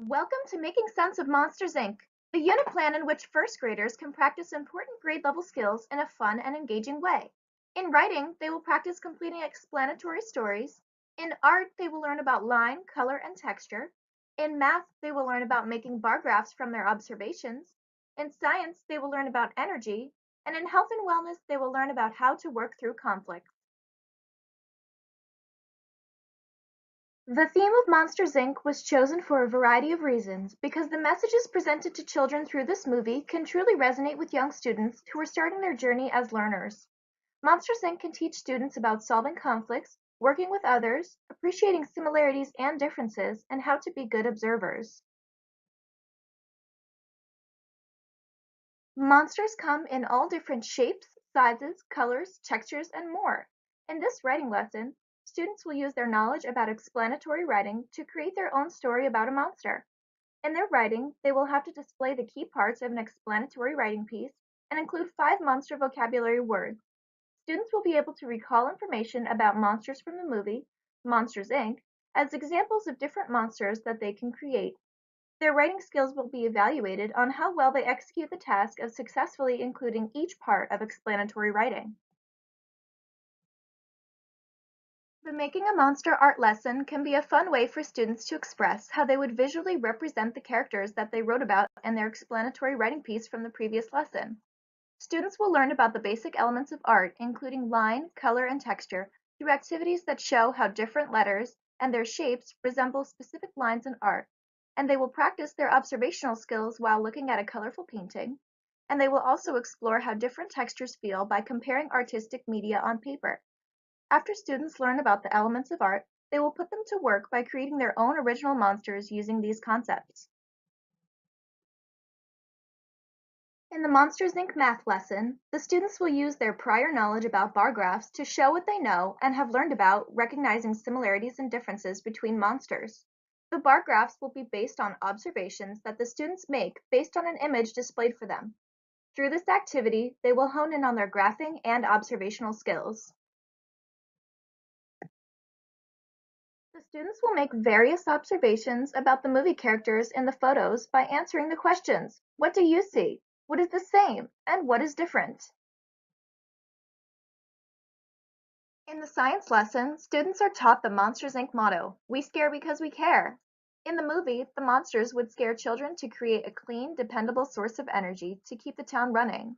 Welcome to Making Sense of Monsters, Inc., the unit plan in which first graders can practice important grade level skills in a fun and engaging way. In writing, they will practice completing explanatory stories. In art, they will learn about line, color, and texture. In math, they will learn about making bar graphs from their observations. In science, they will learn about energy. And in health and wellness, they will learn about how to work through conflict. The theme of Monsters, Inc. was chosen for a variety of reasons because the messages presented to children through this movie can truly resonate with young students who are starting their journey as learners. Monsters, Inc. can teach students about solving conflicts, working with others, appreciating similarities and differences, and how to be good observers. Monsters come in all different shapes, sizes, colors, textures, and more. In this writing lesson, students will use their knowledge about explanatory writing to create their own story about a monster. In their writing, they will have to display the key parts of an explanatory writing piece and include 5 monster vocabulary words. Students will be able to recall information about monsters from the movie, Monsters, Inc., as examples of different monsters that they can create. Their writing skills will be evaluated on how well they execute the task of successfully including each part of explanatory writing. The Making a Monster art lesson can be a fun way for students to express how they would visually represent the characters that they wrote about in their explanatory writing piece from the previous lesson. Students will learn about the basic elements of art, including line, color, and texture, through activities that show how different letters and their shapes resemble specific lines in art, and they will practice their observational skills while looking at a colorful painting, and they will also explore how different textures feel by comparing artistic media on paper. After students learn about the elements of art, they will put them to work by creating their own original monsters using these concepts. In the Monsters, Inc. math lesson, the students will use their prior knowledge about bar graphs to show what they know and have learned about recognizing similarities and differences between monsters. The bar graphs will be based on observations that the students make based on an image displayed for them. Through this activity, they will hone in on their graphing and observational skills. The students will make various observations about the movie characters in the photos by answering the questions: what do you see? What is the same? And what is different? In the science lesson, students are taught the Monsters, Inc. motto, "We scare because we care." In the movie, the monsters would scare children to create a clean, dependable source of energy to keep the town running.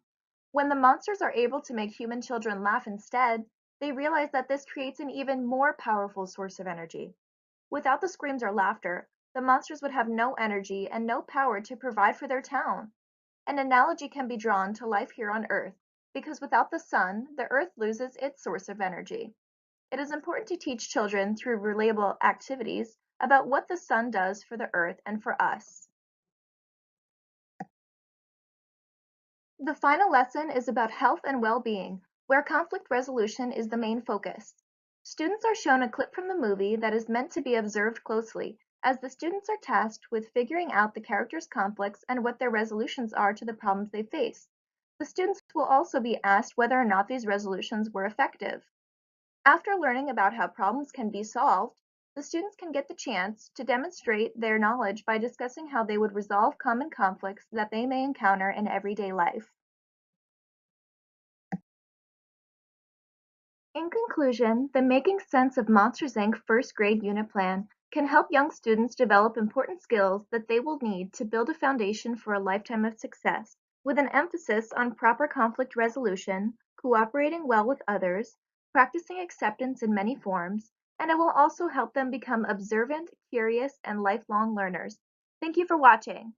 When the monsters are able to make human children laugh instead, they realize that this creates an even more powerful source of energy. Without the screams or laughter, the monsters would have no energy and no power to provide for their town. An analogy can be drawn to life here on Earth, because without the sun, the Earth loses its source of energy. It is important to teach children through relatable activities about what the sun does for the Earth and for us. The final lesson is about health and well-being, where conflict resolution is the main focus. Students are shown a clip from the movie that is meant to be observed closely, as the students are tasked with figuring out the characters' conflicts and what their resolutions are to the problems they face. The students will also be asked whether or not these resolutions were effective. After learning about how problems can be solved, the students can get the chance to demonstrate their knowledge by discussing how they would resolve common conflicts that they may encounter in everyday life. In conclusion, the Making Sense of Monsters, Inc. first grade unit plan can help young students develop important skills that they will need to build a foundation for a lifetime of success, with an emphasis on proper conflict resolution, cooperating well with others, practicing acceptance in many forms, and it will also help them become observant, curious, and lifelong learners. Thank you for watching.